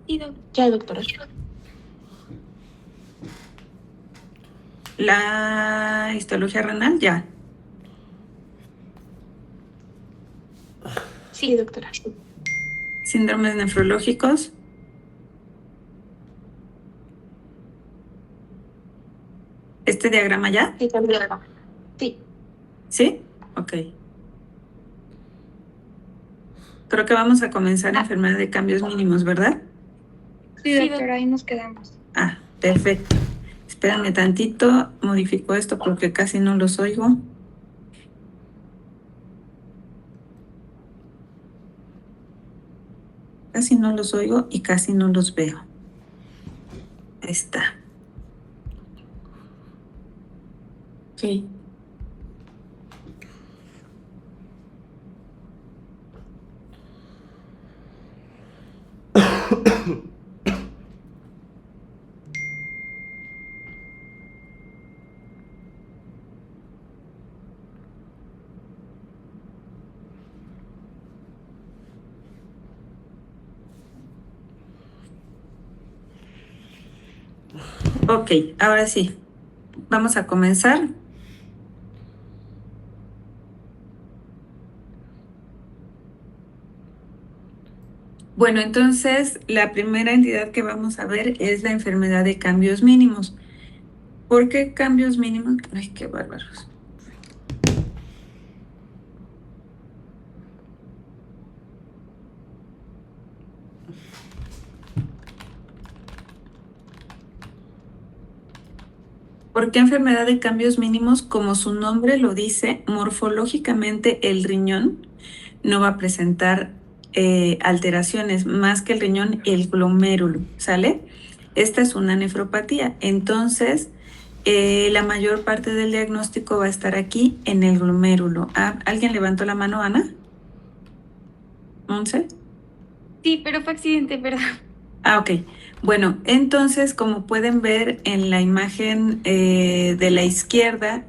Ya, doctora. La histología renal, ya. Sí, doctora. Síndromes nefrológicos. ¿Este diagrama ya? Sí, también. Sí. ¿Sí? Ok. Creo que vamos a comenzar enfermedad de cambios mínimos, ¿verdad? Sí, doctora, ahí nos quedamos. Ah, perfecto. Espérame tantito, modifico esto porque casi no los oigo. Casi no los oigo y casi no los veo. Ahí está. Ok. Ok, ahora sí. Vamos a comenzar. Bueno, entonces la primera entidad que vamos a ver es la enfermedad de cambios mínimos. ¿Por qué cambios mínimos? Ay, qué bárbaros. ¿Por qué enfermedad de cambios mínimos? Como su nombre lo dice, morfológicamente el riñón no va a presentar alteraciones, más que el riñón, el glomérulo, ¿sale? Esta es una nefropatía. Entonces, la mayor parte del diagnóstico va a estar aquí en el glomérulo. Ah, ¿alguien levantó la mano, Ana? ¿11? Sí, pero fue accidente, ¿verdad? Ah, ok. Bueno, entonces, como pueden ver en la imagen de la izquierda,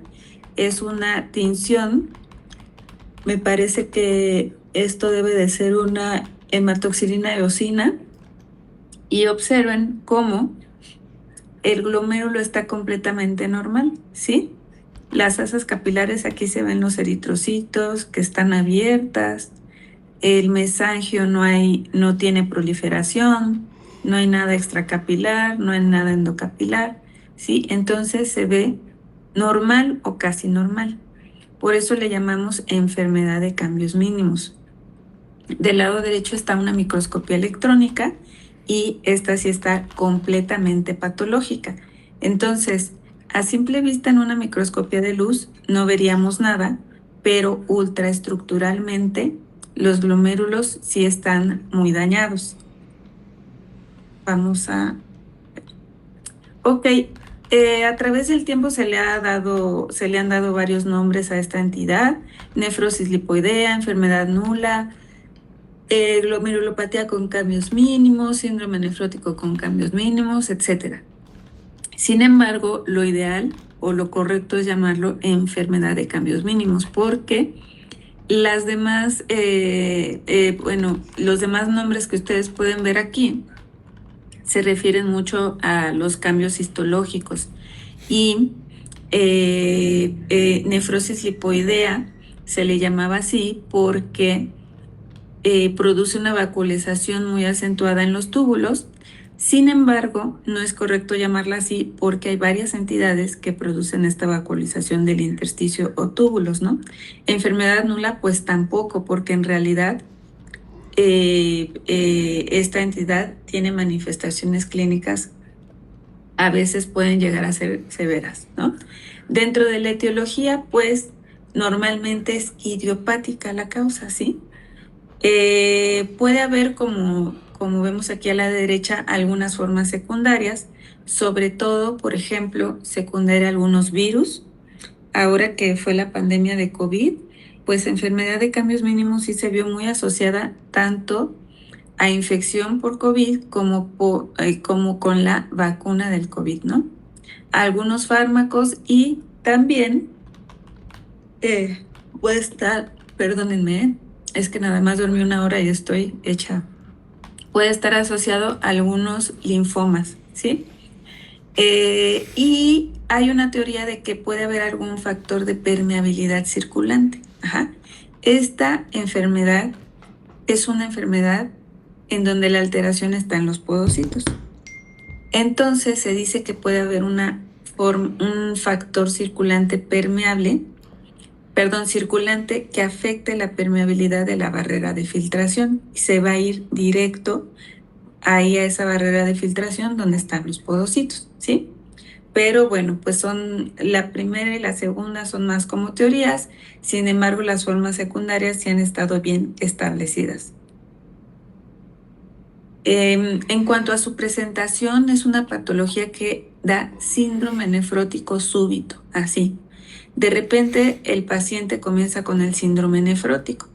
es una tinción. Me parece que esto debe de ser una hematoxilina eosina. Y observen cómo el glomérulo está completamente normal, ¿sí? Las asas capilares, aquí se ven los eritrocitos que están abiertas. El mesangio no tiene proliferación, no hay nada extracapilar, no hay nada endocapilar, ¿sí? Entonces se ve normal o casi normal. Por eso le llamamos enfermedad de cambios mínimos. Del lado derecho está una microscopía electrónica y esta sí está completamente patológica. Entonces, a simple vista en una microscopía de luz no veríamos nada, pero ultraestructuralmente los glomérulos sí están muy dañados. Vamos a... Ok, a través del tiempo se le han dado varios nombres a esta entidad: nefrosis lipoidea, enfermedad nula, glomerulopatía con cambios mínimos, síndrome nefrótico con cambios mínimos, etc. Sin embargo, lo ideal o lo correcto es llamarlo enfermedad de cambios mínimos, porque las demás, los demás nombres que ustedes pueden ver aquí se refieren mucho a los cambios histológicos. Y nefrosis lipoidea se le llamaba así porque produce una vacuolización muy acentuada en los túbulos. Sin embargo, no es correcto llamarla así porque hay varias entidades que producen esta vacuolización del intersticio o túbulos, ¿no? Enfermedad nula, pues tampoco, porque en realidad esta entidad tiene manifestaciones clínicas, a veces pueden llegar a ser severas, ¿no? Dentro de la etiología, pues normalmente es idiopática la causa, ¿sí? Puede haber, como vemos aquí a la derecha, algunas formas secundarias, sobre todo, por ejemplo, secundaria a algunos virus. Ahora que fue la pandemia de COVID, pues enfermedad de cambios mínimos sí se vio muy asociada tanto a infección por COVID como con la vacuna del COVID, ¿no? Algunos fármacos y también puede estar, perdónenme, es que nada más dormí una hora y estoy hecha puede estar asociado a algunos linfomas, ¿sí? Y hay una teoría de que puede haber algún factor de permeabilidad circulante. Ajá. Esta enfermedad es una enfermedad en donde la alteración está en los podocitos. Entonces se dice que puede haber un factor circulante circulante que afecte la permeabilidad de la barrera de filtración y se va a ir directo ahí a esa barrera de filtración donde están los podocitos, ¿sí? Pero bueno, pues son la primera y la segunda son más como teorías, sin embargo las formas secundarias sí han estado bien establecidas. En cuanto a su presentación, es una patología que da síndrome nefrótico súbito, así. De repente el paciente comienza con el síndrome nefrótico.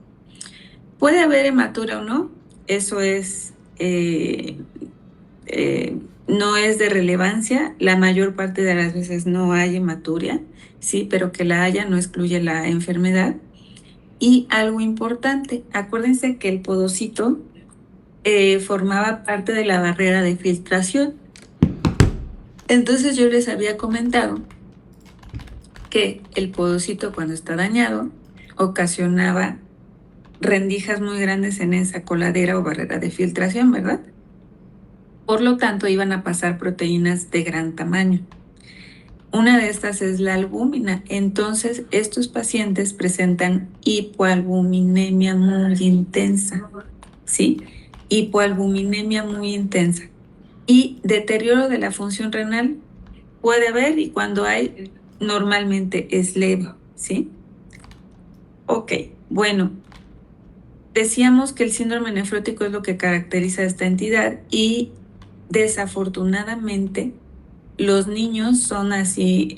Puede haber hematura o no, eso es no es de relevancia, la mayor parte de las veces no hay hematuria, sí, pero que la haya no excluye la enfermedad. Y algo importante, acuérdense que el podocito formaba parte de la barrera de filtración. Entonces yo les había comentado que el podocito cuando está dañado ocasionaba rendijas muy grandes en esa coladera o barrera de filtración, ¿verdad? Por lo tanto, iban a pasar proteínas de gran tamaño. Una de estas es la albúmina. Entonces, estos pacientes presentan hipoalbuminemia muy intensa, ¿sí? Hipoalbuminemia muy intensa. Y deterioro de la función renal puede haber y cuando hay, normalmente es leve, ¿sí? Ok, bueno. Decíamos que el síndrome nefrótico es lo que caracteriza a esta entidad y desafortunadamente los niños son así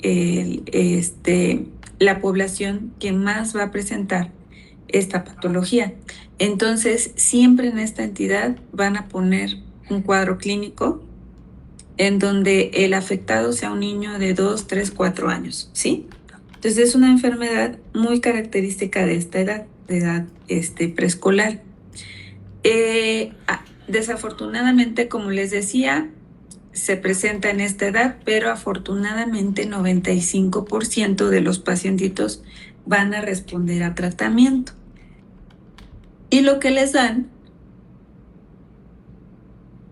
la población que más va a presentar esta patología. Entonces, siempre en esta entidad van a poner un cuadro clínico en donde el afectado sea un niño de 2, 3, 4 años, ¿sí? Entonces, es una enfermedad muy característica de esta edad, de edad preescolar. Desafortunadamente, como les decía, se presenta en esta edad, pero afortunadamente 95% de los pacientitos van a responder a tratamiento. Y lo que les dan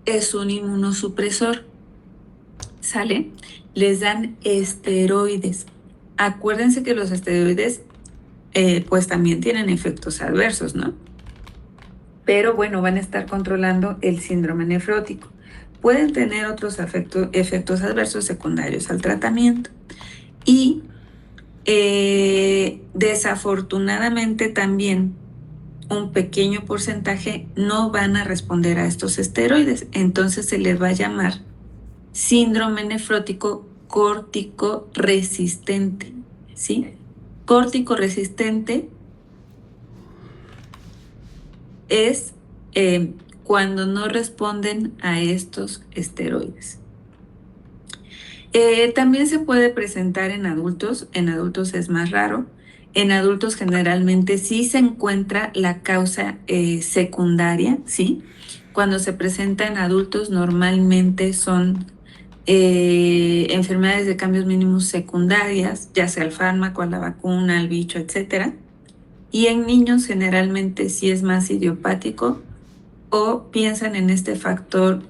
es un inmunosupresor, ¿sale? Les dan esteroides. Acuérdense que los esteroides pues también tienen efectos adversos, ¿no? Pero bueno, van a estar controlando el síndrome nefrótico. Pueden tener otros efectos adversos secundarios al tratamiento. Y desafortunadamente también un pequeño porcentaje no van a responder a estos esteroides. Entonces se les va a llamar síndrome nefrótico córtico resistente, ¿sí? Córtico resistente es cuando no responden a estos esteroides. También se puede presentar en adultos es más raro. En adultos generalmente sí se encuentra la causa secundaria, ¿sí? Cuando se presenta en adultos normalmente son enfermedades de cambios mínimos secundarias, ya sea el fármaco, la vacuna, el bicho, etcétera. Y en niños generalmente sí es más idiopático o piensan en este factor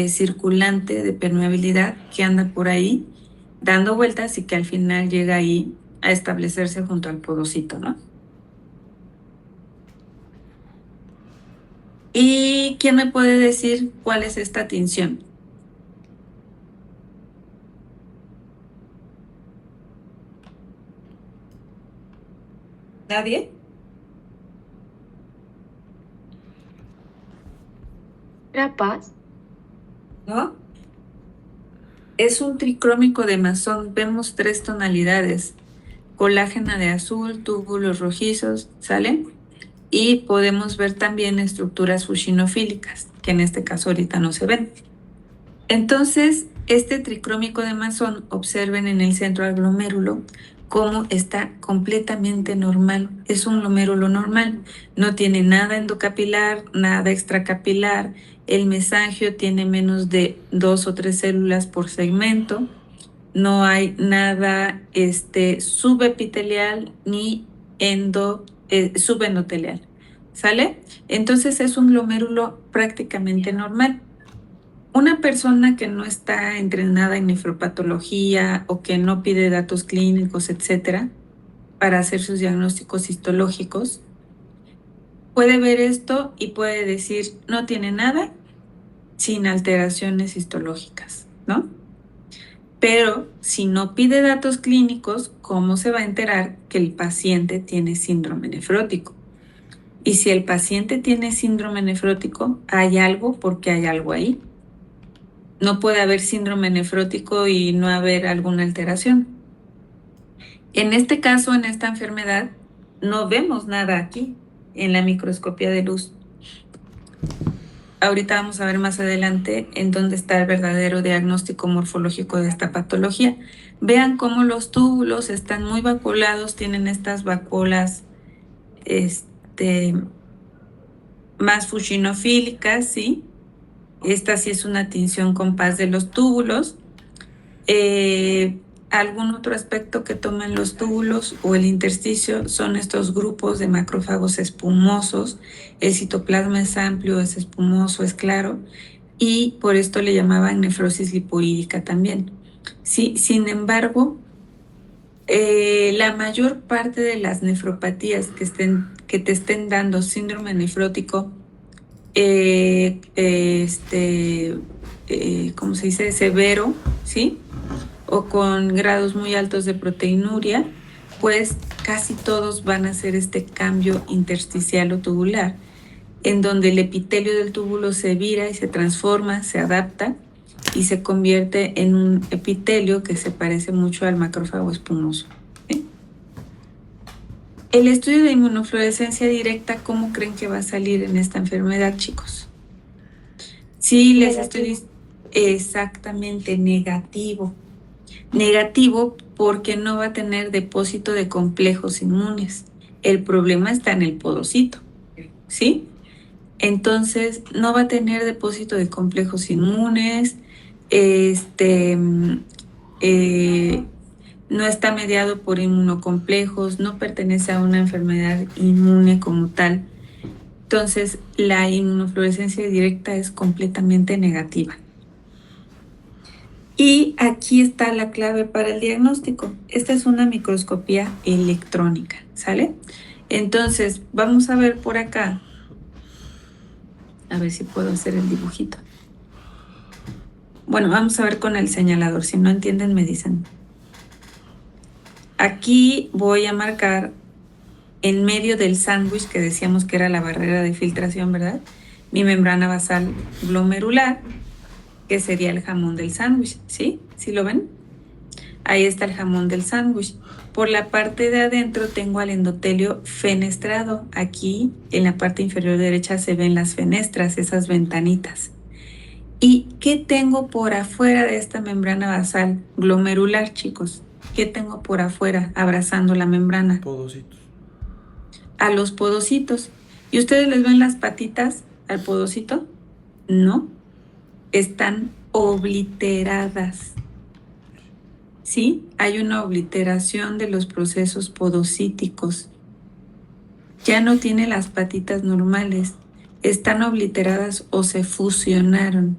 circulante de permeabilidad que anda por ahí dando vueltas y que al final llega ahí a establecerse junto al podocito, ¿no? ¿Y quién me puede decir cuál es esta tinción? ¿Nadie? Rapaz. ¿No? Es un tricrómico de Masón. Vemos 3 tonalidades. Colágena de azul, túbulos rojizos, ¿sale? Y podemos ver también estructuras fusinofílicas, que en este caso ahorita no se ven. Entonces, este tricrómico de Masón, observen en el centro del glomérulo, cómo está completamente normal. Es un glomérulo normal, no tiene nada endocapilar, nada extracapilar. El mesangio tiene menos de 2 o 3 células por segmento. No hay nada subepitelial ni subendotelial. ¿Sale? Entonces es un glomérulo prácticamente normal. Una persona que no está entrenada en nefropatología o que no pide datos clínicos, etcétera, para hacer sus diagnósticos histológicos, puede ver esto y puede decir, no tiene nada sin alteraciones histológicas, ¿no? Pero si no pide datos clínicos, ¿cómo se va a enterar que el paciente tiene síndrome nefrótico? Y si el paciente tiene síndrome nefrótico, hay algo porque hay algo ahí. No puede haber síndrome nefrótico y no haber alguna alteración. En este caso, en esta enfermedad, no vemos nada aquí en la microscopía de luz. Ahorita vamos a ver más adelante en dónde está el verdadero diagnóstico morfológico de esta patología. Vean cómo los túbulos están muy vacuolados, tienen estas vacuolas más fuchinofílicas, ¿sí? Esta sí es una tinción compás de los túbulos. Algún otro aspecto que toman los túbulos o el intersticio son estos grupos de macrófagos espumosos. El citoplasma es amplio, es espumoso, es claro, y por esto le llamaban nefrosis lipoídica también. Sí, sin embargo, la mayor parte de las nefropatías que te estén dando síndrome nefrótico, ¿cómo se dice? Severo, ¿sí? O con grados muy altos de proteinuria, pues casi todos van a hacer este cambio intersticial o tubular, en donde el epitelio del túbulo se vira y se transforma, se adapta y se convierte en un epitelio que se parece mucho al macrófago espumoso. ¿Sí? El estudio de inmunofluorescencia directa, ¿cómo creen que va a salir en esta enfermedad, chicos? Sí, les estoy exactamente negativo. Negativo porque no va a tener depósito de complejos inmunes. El problema está en el podocito, ¿sí? Entonces, no va a tener depósito de complejos inmunes, no está mediado por inmunocomplejos, no pertenece a una enfermedad inmune como tal. Entonces, la inmunofluorescencia directa es completamente negativa. Y aquí está la clave para el diagnóstico. Esta es una microscopía electrónica, ¿sale? Entonces, vamos a ver por acá. A ver si puedo hacer el dibujito. Bueno, vamos a ver con el señalador. Si no entienden, me dicen. Aquí voy a marcar en medio del sándwich que decíamos que era la barrera de filtración, ¿verdad? Mi membrana basal glomerular, que sería el jamón del sándwich, ¿sí? ¿Sí lo ven? Ahí está el jamón del sándwich. Por la parte de adentro tengo al endotelio fenestrado. Aquí en la parte inferior derecha se ven las fenestras, esas ventanitas. ¿Y qué tengo por afuera de esta membrana basal glomerular, chicos? ¿Qué tengo por afuera abrazando la membrana? Podocitos. A los podocitos. ¿Y ustedes les ven las patitas al podocito? No. Están obliteradas. ¿Sí? Hay una obliteración de los procesos podocíticos. Ya no tiene las patitas normales. Están obliteradas o se fusionaron.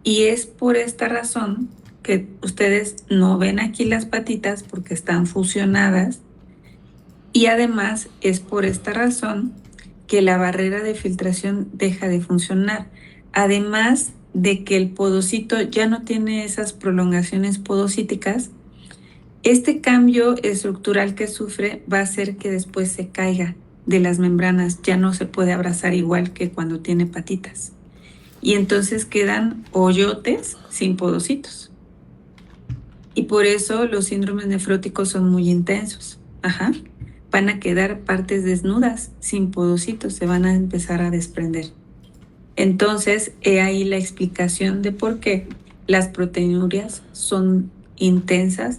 Y es por esta razón que ustedes no ven aquí las patitas porque están fusionadas. Y además es por esta razón que la barrera de filtración deja de funcionar. Además de que el podocito ya no tiene esas prolongaciones podocíticas, este cambio estructural que sufre va a hacer que después se caiga de las membranas, ya no se puede abrazar igual que cuando tiene patitas. Y entonces quedan hoyotes sin podocitos. Y por eso los síndromes nefróticos son muy intensos. Ajá. Van a quedar partes desnudas, sin podocitos, se van a empezar a desprender. Entonces, he ahí la explicación de por qué las proteinurias son intensas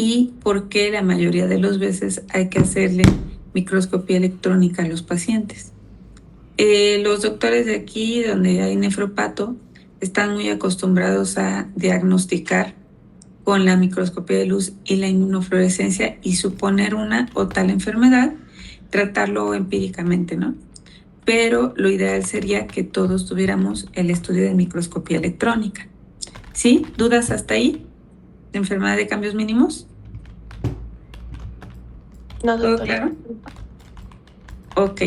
y por qué la mayoría de las veces hay que hacerle microscopía electrónica a los pacientes. Los doctores de aquí, donde hay nefropato, están muy acostumbrados a diagnosticar con la microscopía de luz y la inmunofluorescencia y suponer una o tal enfermedad, tratarlo empíricamente, ¿no? Pero lo ideal sería que todos tuviéramos el estudio de microscopía electrónica. ¿Sí? ¿Dudas hasta ahí? ¿De enfermedad de cambios mínimos? No, ¿Todo doctora. claro? Ok.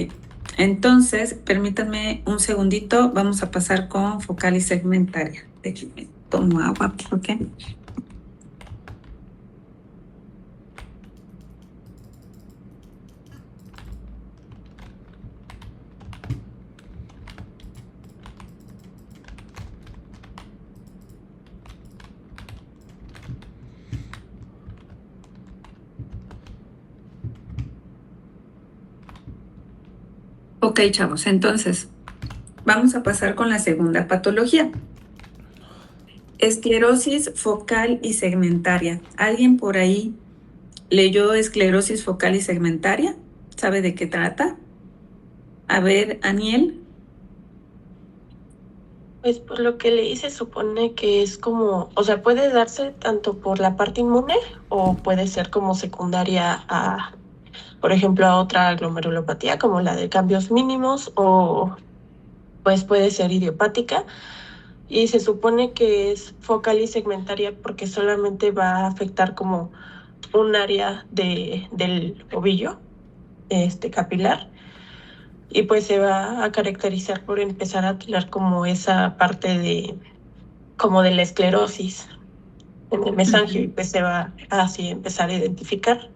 Entonces, permítanme un segundito, vamos a pasar con focal y segmentaria. Déjenme tomo agua, ¿ok? Ok, chavos, entonces vamos a pasar con la segunda patología. Esclerosis focal y segmentaria. ¿Alguien por ahí leyó esclerosis focal y segmentaria? ¿Sabe de qué trata? A ver, Aniel. Pues por lo que leí se supone que es como, o sea, puede darse tanto por la parte inmune o puede ser como secundaria a, por ejemplo, a otra glomerulopatía como la de cambios mínimos o pues puede ser idiopática y se supone que es focal y segmentaria porque solamente va a afectar como un área del ovillo capilar y pues se va a caracterizar por empezar a tener como esa parte de como de la esclerosis en el mesangio y pues se va así a empezar a identificar.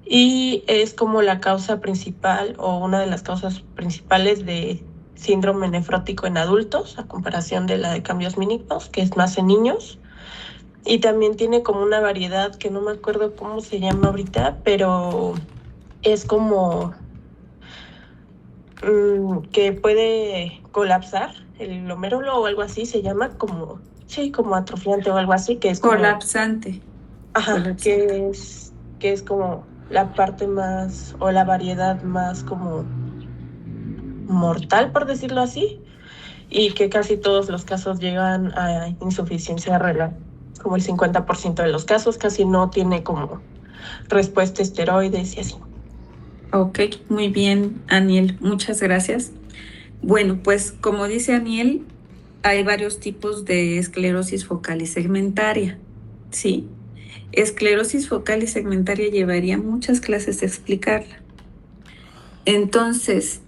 Y es como la causa principal o una de las causas principales de síndrome nefrótico en adultos, a comparación de la de cambios mínimos, que es más en niños. Y también tiene como una variedad que no me acuerdo cómo se llama ahorita, pero es como que puede colapsar el glomérulo o algo así, se llama como, sí, como atrofiante o algo así, que es como, Colapsante. ajá, Colapsante. que es como la parte más o la variedad más como mortal, por decirlo así, y que casi todos los casos llegan a insuficiencia renal, como el 50% de los casos, casi no tiene como respuesta a esteroides y así. Ok, muy bien, Aniel, muchas gracias. Bueno, pues como dice Aniel, hay varios tipos de esclerosis focal y segmentaria, ¿sí? Esclerosis focal y segmentaria llevaría muchas clases de explicarla. Entonces,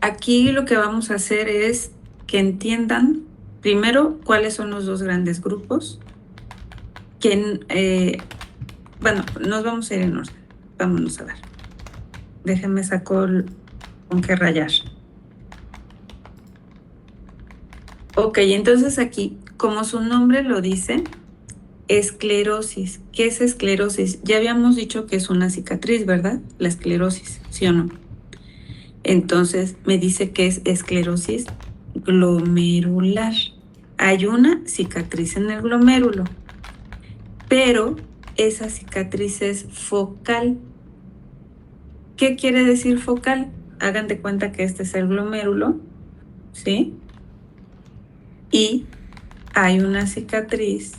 aquí lo que vamos a hacer es que entiendan primero cuáles son los dos grandes grupos. Bueno, nos vamos a ir en orden. Vámonos a ver. Déjenme sacar con qué rayar. Ok, entonces aquí, como su nombre lo dice, esclerosis. ¿Qué es esclerosis? Ya habíamos dicho que es una cicatriz, ¿verdad? La esclerosis, ¿sí o no? Entonces me dice que es esclerosis glomerular. Hay una cicatriz en el glomérulo, pero esa cicatriz es focal. ¿Qué quiere decir focal? Hagan de cuenta que este es el glomérulo, ¿sí? Y hay una cicatriz.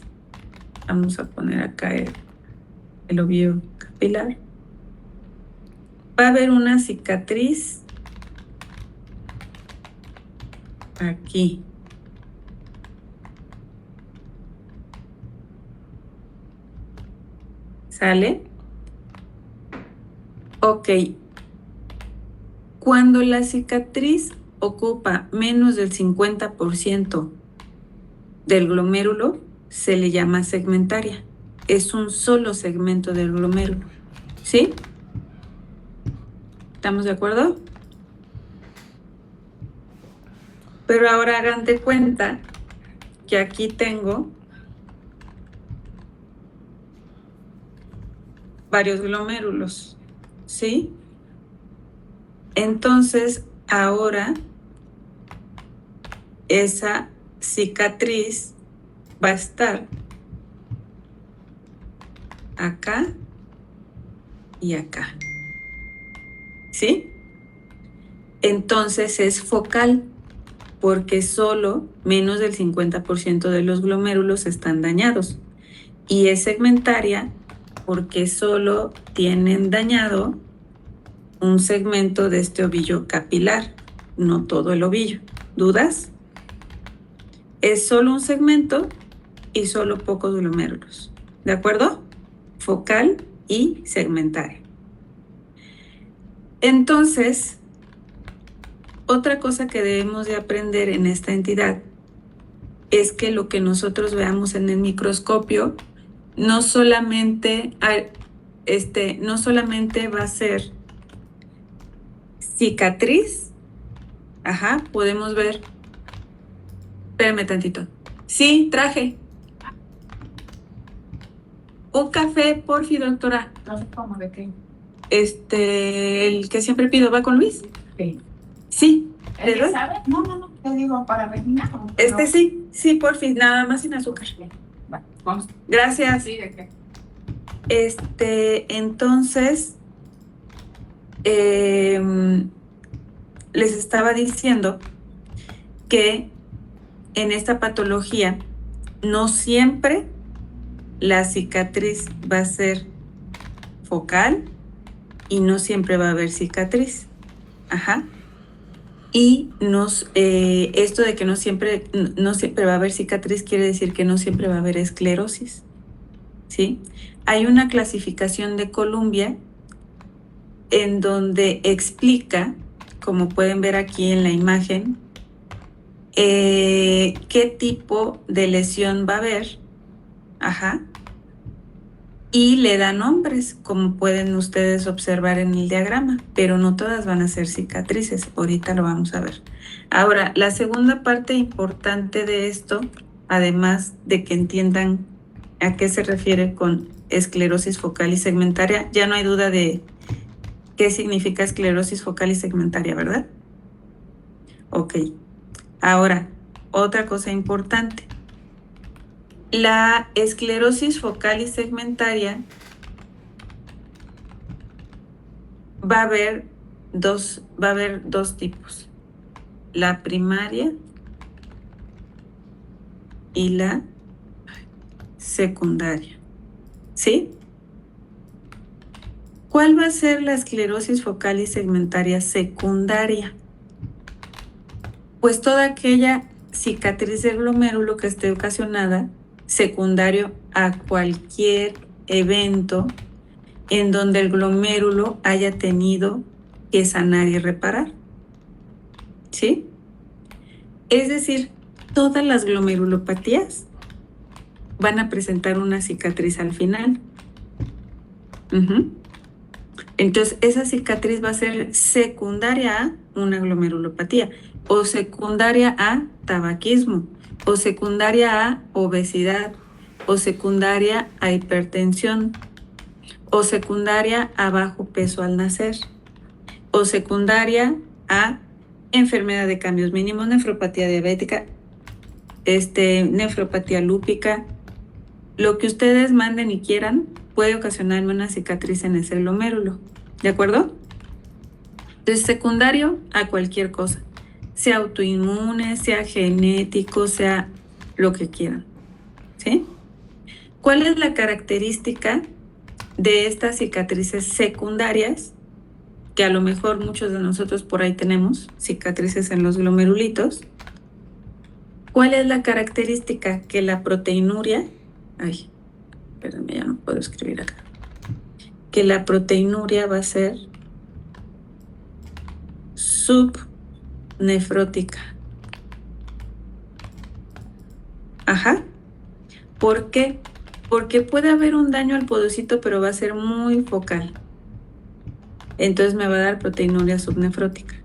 Vamos a poner acá el ovillo capilar. Va a haber una cicatriz aquí. ¿Sale? Ok. Cuando la cicatriz ocupa menos del 50% del glomérulo, se le llama segmentaria. Es un solo segmento del glomérulo. ¿Sí? ¿Estamos de acuerdo? Pero ahora hagan de cuenta que aquí tengo varios glomérulos, ¿sí? Entonces, ahora esa cicatriz va a estar acá y acá. ¿Sí? Entonces es focal porque solo menos del 50% de los glomérulos están dañados. Y es segmentaria porque solo tienen dañado un segmento de este ovillo capilar, no todo el ovillo. ¿Dudas? Es solo un segmento y solo pocos glomérulos. ¿De acuerdo? Focal y segmentaria. Entonces, otra cosa que debemos de aprender en esta entidad es que lo que nosotros veamos en el microscopio no solamente va a ser cicatriz. Ajá, podemos ver. Espérame tantito. Sí, traje. Un café, porfi, doctora. No sé cómo de qué. El que siempre pido, ¿va con Luis? Sí. Sí. ¿Le ¿Ella doy? sabe? No. Te digo para Regina. Sí, porfi, nada más sin azúcar. Vamos. Gracias. Sí, ¿de qué? Entonces, les estaba diciendo que en esta patología no siempre la cicatriz va a ser focal y no siempre va a haber cicatriz. Ajá. Y esto de que no siempre va a haber cicatriz quiere decir que no siempre va a haber esclerosis. ¿Sí? Hay una clasificación de Columbia en donde explica, como pueden ver aquí en la imagen, qué tipo de lesión va a haber. Ajá. Y le da nombres, como pueden ustedes observar en el diagrama, pero no todas van a ser cicatrices. Ahorita lo vamos a ver. Ahora, la segunda parte importante de esto, además de que entiendan a qué se refiere con esclerosis focal y segmentaria, ya no hay duda de qué significa esclerosis focal y segmentaria, ¿verdad? Ok. Ahora, otra cosa importante. La esclerosis focal y segmentaria va a haber dos tipos. La primaria y la secundaria. ¿Sí? ¿Cuál va a ser la esclerosis focal y segmentaria secundaria? Pues toda aquella cicatriz del glomérulo que esté ocasionada secundario a cualquier evento en donde el glomérulo haya tenido que sanar y reparar. ¿Sí? Es decir, todas las glomerulopatías van a presentar una cicatriz al final. Entonces, esa cicatriz va a ser secundaria a una glomerulopatía, o secundaria a tabaquismo, o secundaria a obesidad, o secundaria a hipertensión, o secundaria a bajo peso al nacer, o secundaria a enfermedad de cambios mínimos, nefropatía diabética, nefropatía lúpica. Lo que ustedes manden y quieran puede ocasionarme una cicatriz en ese glomérulo, ¿de acuerdo? Entonces, secundario a cualquier cosa, sea autoinmune, sea genético, sea lo que quieran, ¿sí? ¿Cuál es la característica de estas cicatrices secundarias? Que a lo mejor muchos de nosotros por ahí tenemos cicatrices en los glomerulitos. ¿Cuál es la característica? Que la proteinuria, espérenme, ya no puedo escribir acá, que la proteinuria va a ser subnefrótica. Ajá. ¿Por qué? Porque puede haber un daño al podocito, pero va a ser muy focal. Entonces me va a dar proteinuria subnefrótica.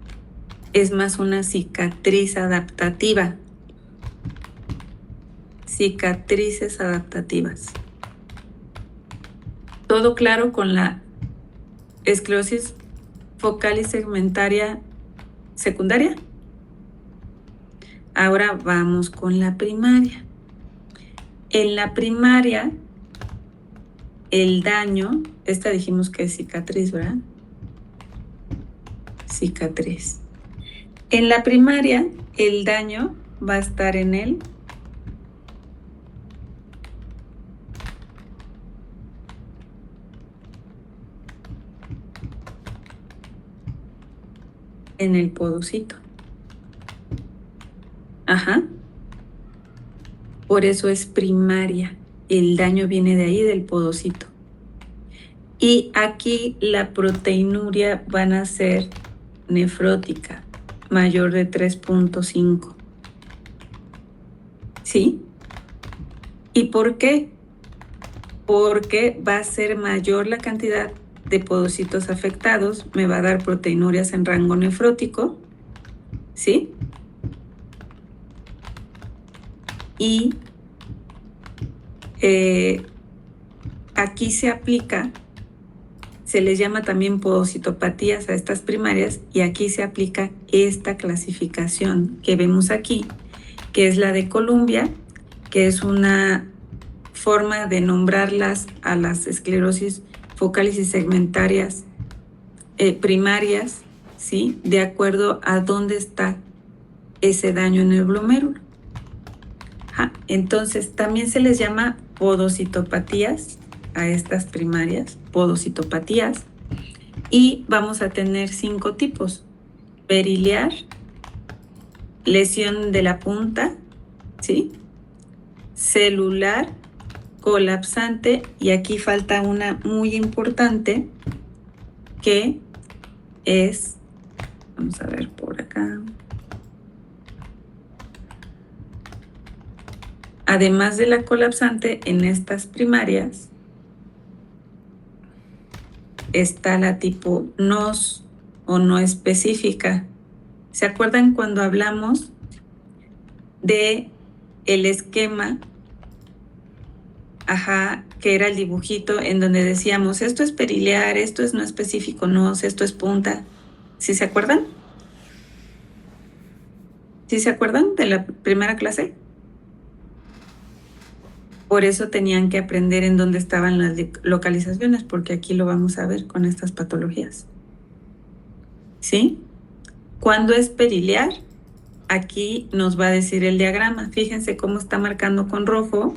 Es más una cicatriz adaptativa. Cicatrices adaptativas. ¿Todo claro con la esclerosis focal y segmentaria secundaria? Ahora vamos con la primaria. En la primaria el daño, esta dijimos que es cicatriz, ¿verdad? Cicatriz. En la primaria, el daño va a estar en el podocito. Ajá. Por eso es primaria. El daño viene de ahí, del podocito. Y aquí la proteinuria van a ser nefrótica, mayor de 3.5. ¿Sí? ¿Y por qué? Porque va a ser mayor la cantidad de podocitos afectados, me va a dar proteinurias en rango nefrótico, ¿sí? Y aquí se aplica, se les llama también podocitopatías a estas primarias, y aquí se aplica esta clasificación que vemos aquí, que es la de Columbia, que es una forma de nombrarlas a las esclerosis focales y segmentarias primarias, ¿sí? De acuerdo a dónde está ese daño en el glomérulo. Entonces, también se les llama podocitopatías a estas primarias, podocitopatías, y vamos a tener 5 tipos: periliar, lesión de la punta, ¿sí? Celular, colapsante, y aquí falta una muy importante que es, vamos a ver por acá, además de la colapsante, en estas primarias está la tipo NOS o no específica. ¿Se acuerdan cuando hablamos de el esquema? Que era el dibujito en donde decíamos, esto es periliar, esto es no específico NOS, esto es punta. ¿Sí se acuerdan? ¿Sí se acuerdan de la primera clase? Por eso tenían que aprender en dónde estaban las localizaciones, porque aquí lo vamos a ver con estas patologías. ¿Sí? Cuando es periliar, aquí nos va a decir el diagrama. Fíjense cómo está marcando con rojo.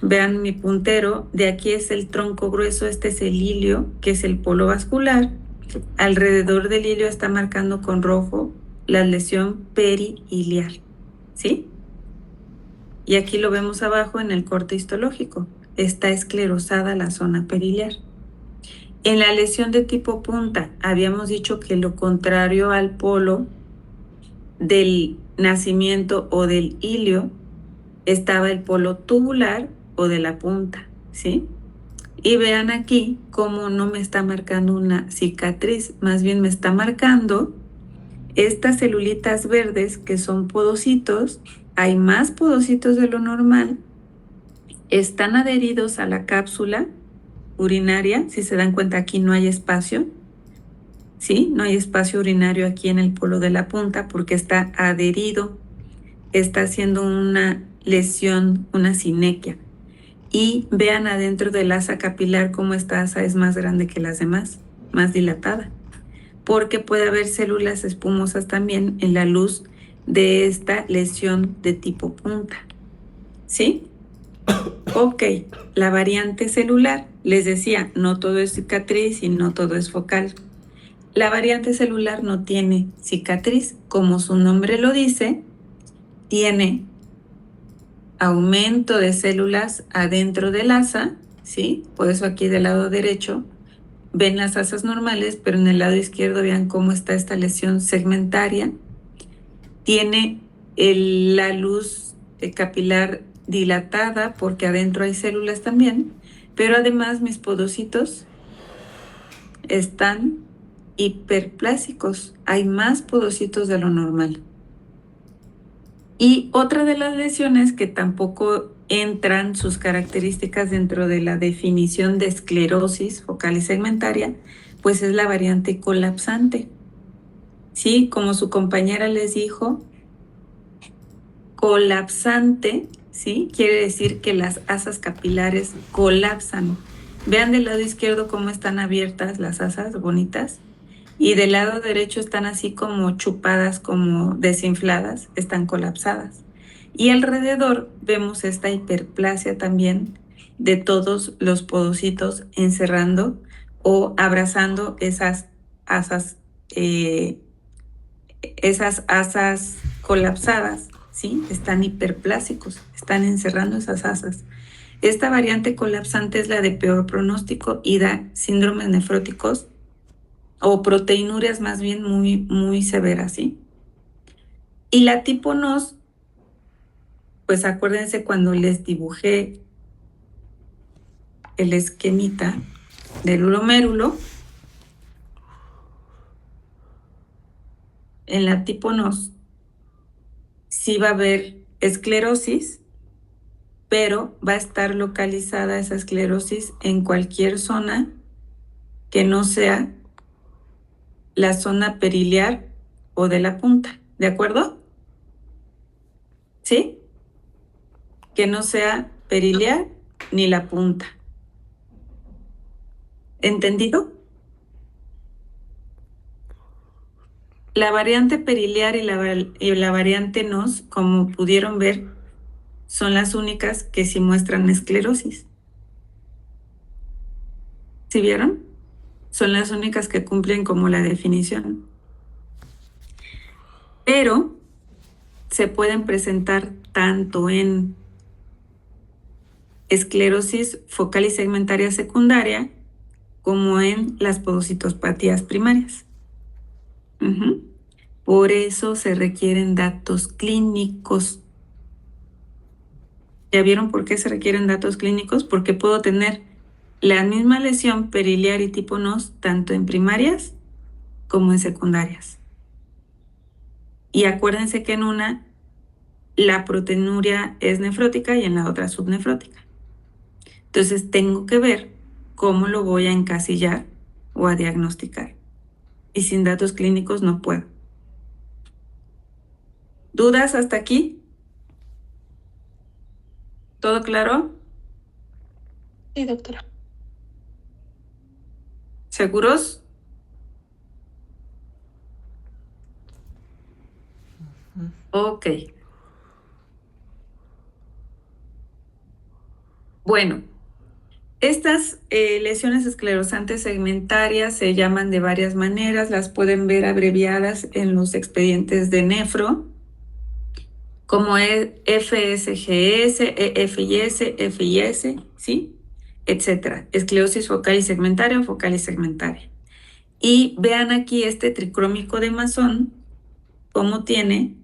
Vean mi puntero, de aquí es el tronco grueso, este es el ilio, que es el polo vascular. Alrededor del ilio está marcando con rojo la lesión periliar, ¿sí? Y aquí lo vemos abajo en el corte histológico. Está esclerosada la zona periliar. En la lesión de tipo punta, habíamos dicho que lo contrario al polo del nacimiento o del ilio estaba el polo tubular o de la punta, ¿sí? Y vean aquí cómo no me está marcando una cicatriz, más bien me está marcando estas celulitas verdes que son podocitos. Hay más podocitos de lo normal, están adheridos a la cápsula urinaria. Si se dan cuenta, aquí no hay espacio, ¿sí? No hay espacio urinario aquí en el polo de la punta porque está adherido, está haciendo una lesión, una sinequia. Y vean adentro del asa capilar cómo esta asa es más grande que las demás, más dilatada, porque puede haber células espumosas también en la luz de esta lesión de tipo punta, ¿sí? Ok, la variante celular, les decía, no todo es cicatriz y no todo es focal. La variante celular no tiene cicatriz, como su nombre lo dice, tiene aumento de células adentro del asa, ¿sí? Por eso aquí del lado derecho ven las asas normales, pero en el lado izquierdo vean cómo está esta lesión segmentaria. Tiene la luz capilar dilatada porque adentro hay células también, pero además mis podocitos están hiperplásicos, hay más podocitos de lo normal. Y otra de las lesiones que tampoco entran sus características dentro de la definición de esclerosis focal y segmentaria, pues es la variante colapsante. Sí, como su compañera les dijo, colapsante ¿sí? Quiere decir que las asas capilares colapsan. Vean del lado izquierdo cómo están abiertas las asas bonitas y del lado derecho están así como chupadas, como desinfladas, están colapsadas. Y alrededor vemos esta hiperplasia también de todos los podocitos encerrando o abrazando esas asas colapsadas, ¿sí? Están hiperplásicos, están encerrando esas asas. Esta variante colapsante es la de peor pronóstico y da síndromes nefróticos o proteinurias más bien muy severas, ¿sí? Y la tipo NOS, pues acuérdense cuando les dibujé el esquemita del glomérulo, en la tipo NOS sí va a haber esclerosis, pero va a estar localizada esa esclerosis en cualquier zona que no sea la zona periliar o de la punta, ¿de acuerdo? ¿Sí? Que no sea periliar ni la punta. ¿Entendido? La variante periliar y la variante NOS, como pudieron ver, son las únicas que sí muestran esclerosis. ¿Sí vieron? Son las únicas que cumplen como la definición. Pero se pueden presentar tanto en esclerosis focal y segmentaria secundaria como en las podocitopatías primarias. Por eso se requieren datos clínicos. ¿Ya vieron por qué se requieren datos clínicos? Porque puedo tener la misma lesión periliar y tipo NOS tanto en primarias como en secundarias. Y acuérdense que en una la proteinuria es nefrótica y en la otra subnefrótica. Entonces tengo que ver cómo lo voy a encasillar o a diagnosticar. Y sin datos clínicos no puedo. ¿Dudas hasta aquí? ¿Todo claro? Sí, doctora. ¿Seguros? Ok. Bueno, estas lesiones esclerosantes segmentarias se llaman de varias maneras, las pueden ver abreviadas en los expedientes de nefro, como FSGS, EFIS, FIS, ¿sí? Etcétera. Esclerosis focal y segmentaria o focal y segmentaria. Y vean aquí este tricrómico de Masson, cómo tiene,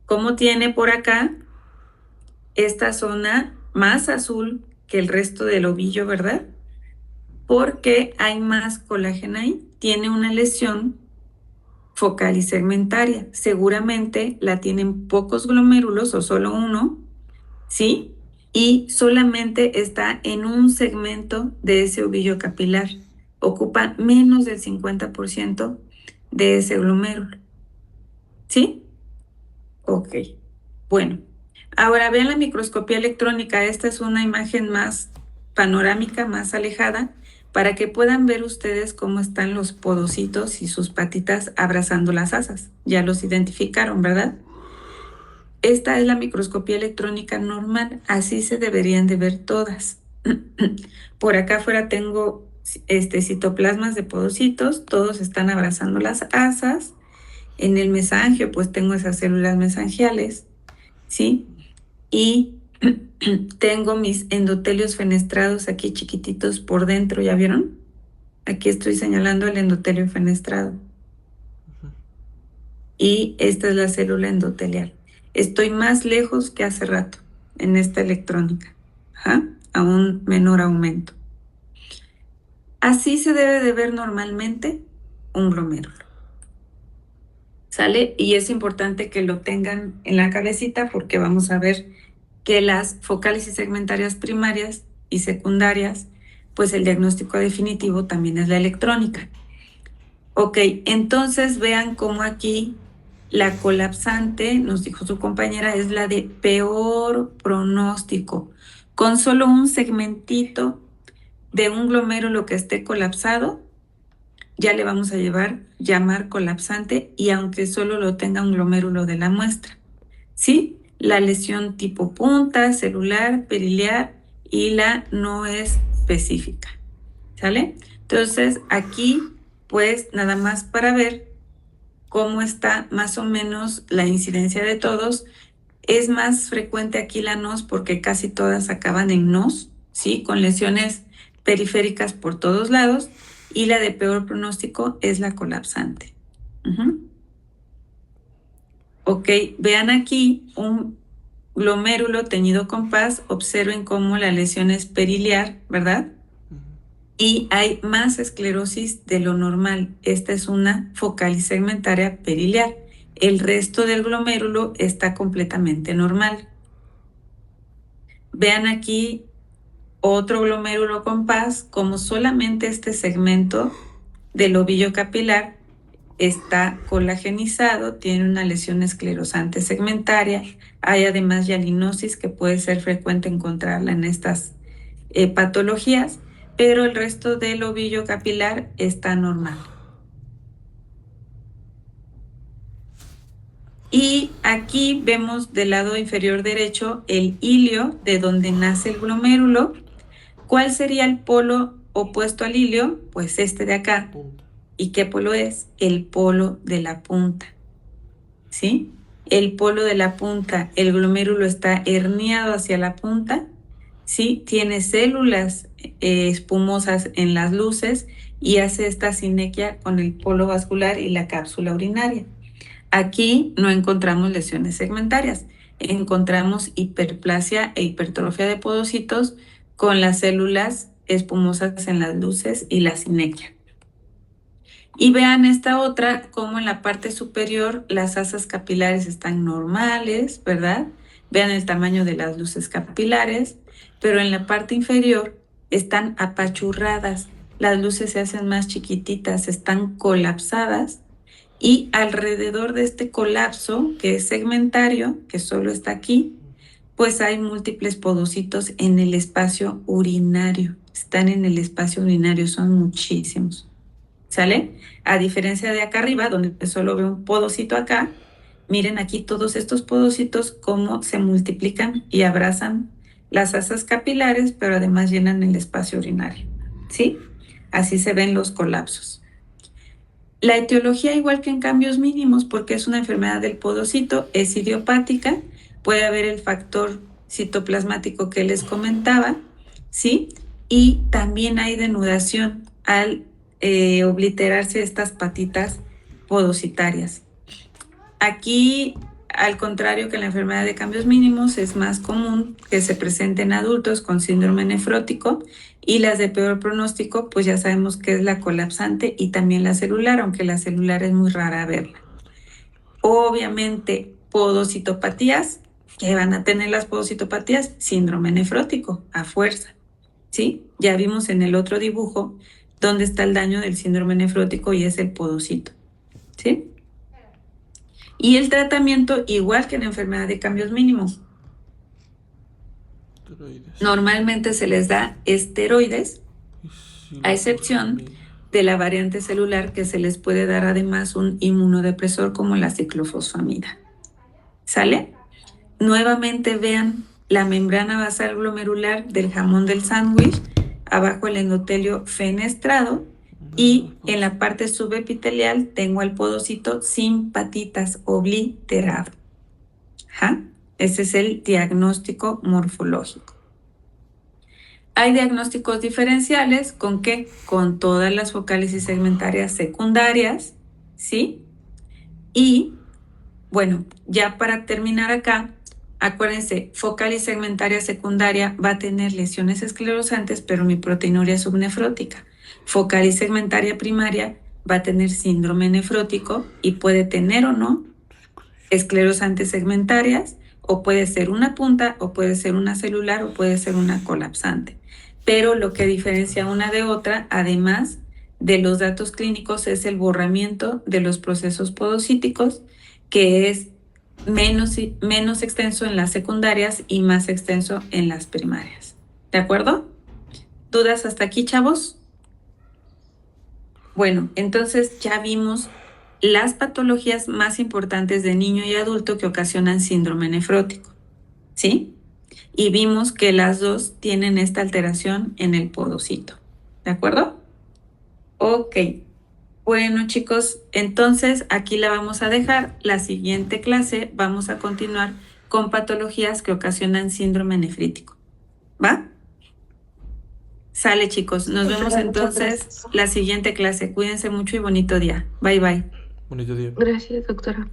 cómo tiene por acá esta zona más azul que el resto del ovillo, ¿verdad? Porque hay más colágeno ahí. Tiene una lesión focal y segmentaria. Seguramente la tienen pocos glomérulos o solo uno, ¿sí? Y solamente está en un segmento de ese ovillo capilar. Ocupa menos del 50% de ese glomérulo. ¿Sí? Ok. Bueno, ahora vean la microscopía electrónica. Esta es una imagen más panorámica, más alejada, para que puedan ver ustedes cómo están los podocitos y sus patitas abrazando las asas. Ya los identificaron, ¿verdad? Esta es la microscopía electrónica normal, así se deberían de ver todas. Por acá afuera tengo citoplasmas de podocitos, todos están abrazando las asas. En el mesangio, pues tengo esas células mesangiales, ¿sí? Y tengo mis endotelios fenestrados aquí chiquititos por dentro, ¿ya vieron? Aquí estoy señalando el endotelio fenestrado. Y esta es la célula endotelial. Estoy más lejos que hace rato en esta electrónica, a un menor aumento. Así se debe de ver normalmente un glomérulo. ¿Sale? Y es importante que lo tengan en la cabecita porque vamos a ver que las focales y segmentarias primarias y secundarias, pues el diagnóstico definitivo también es la electrónica. Ok, entonces vean cómo aquí La colapsante, nos dijo su compañera, es la de peor pronóstico. Con solo un segmentito de un glomérulo que esté colapsado, ya le vamos a llamar colapsante, y aunque solo lo tenga un glomérulo de la muestra. ¿Sí? La lesión tipo punta, celular, periliar, y la no es específica. ¿Sale? Entonces, aquí, pues, nada más para ver cómo está más o menos la incidencia de todos. Es más frecuente aquí la NOS porque casi todas acaban en NOS, ¿sí? Con lesiones periféricas por todos lados, y la de peor pronóstico es la colapsante. Ok, vean aquí un glomérulo teñido con paz, observen cómo la lesión es periliar, ¿verdad? Y hay más esclerosis de lo normal. Esta es una focal y segmentaria periliar. El resto del glomérulo está completamente normal. Vean aquí otro glomérulo con paz, como solamente este segmento del ovillo capilar está colagenizado, tiene una lesión esclerosante segmentaria. Hay además hialinosis, que puede ser frecuente encontrarla en estas patologías, pero el resto del ovillo capilar está normal. Y aquí vemos del lado inferior derecho el hilio de donde nace el glomérulo. ¿Cuál sería el polo opuesto al hilio? Pues este de acá. ¿Y qué polo es? El polo de la punta. ¿Sí? El polo de la punta, el glomérulo está herniado hacia la punta, ¿sí? Tiene células espumosas en las luces y hace esta sinequia con el polo vascular y la cápsula urinaria. Aquí no encontramos lesiones segmentarias, encontramos hiperplasia e hipertrofia de podocitos con las células espumosas en las luces y la sinequia. Y vean esta otra, como en la parte superior las asas capilares están normales, ¿verdad? Vean el tamaño de las luces capilares, pero en la parte inferior están apachurradas, las luces se hacen más chiquititas, están colapsadas, y alrededor de este colapso, que es segmentario, que solo está aquí, pues hay múltiples podocitos en el espacio urinario. Están en el espacio urinario, son muchísimos. ¿Sale? A diferencia de acá arriba, donde solo veo un podocito acá, miren aquí todos estos podocitos cómo se multiplican y abrazan las asas capilares, pero además llenan el espacio urinario. ¿Sí? Así se ven los colapsos. La etiología, igual que en cambios mínimos, porque es una enfermedad del podocito, es idiopática. Puede haber el factor citoplasmático que les comentaba, ¿sí? Y también hay denudación al obliterarse estas patitas podocitarias. Aquí, al contrario que la enfermedad de cambios mínimos, es más común que se presente en adultos con síndrome nefrótico, y las de peor pronóstico, pues ya sabemos que es la colapsante y también la celular, aunque la celular es muy rara verla. Obviamente, podocitopatías, ¿qué van a tener las podocitopatías? Síndrome nefrótico, a fuerza, ¿sí? Ya vimos en el otro dibujo dónde está el daño del síndrome nefrótico y es el podocito, ¿sí? Y el tratamiento, igual que en la enfermedad de cambios mínimos, normalmente se les da esteroides, a excepción de la variante celular, que se les puede dar además un inmunodepresor como la ciclofosfamida. ¿Sale? Nuevamente vean la membrana basal glomerular del jamón del sándwich, abajo el endotelio fenestrado, y en la parte subepitelial tengo el podocito sin patitas, obliterado. ¿Ja? Ese es el diagnóstico morfológico. Hay diagnósticos diferenciales, ¿con qué? Con todas las focales y segmentarias secundarias, ¿sí? Y, bueno, ya para terminar acá, acuérdense, focal y segmentaria secundaria va a tener lesiones esclerosantes, pero mi proteinuria subnefrótica. Focal y segmentaria primaria va a tener síndrome nefrótico y puede tener o no esclerosantes segmentarias, o puede ser una punta, o puede ser una celular, o puede ser una colapsante. Pero lo que diferencia una de otra, además de los datos clínicos, es el borramiento de los procesos podocíticos que es menos extenso en las secundarias y más extenso en las primarias. ¿De acuerdo? ¿Dudas hasta aquí, chavos? Bueno, entonces ya vimos las patologías más importantes de niño y adulto que ocasionan síndrome nefrótico, ¿sí? Y vimos que las dos tienen esta alteración en el podocito, ¿de acuerdo? Ok. Bueno, chicos, entonces aquí la vamos a dejar. La siguiente clase vamos a continuar con patologías que ocasionan síndrome nefrítico. ¿Va? Sale, chicos. Nos vemos Muchas entonces gracias. la siguiente clase. Cuídense mucho y bonito día. Bye, bye. Bonito día. Gracias, doctora.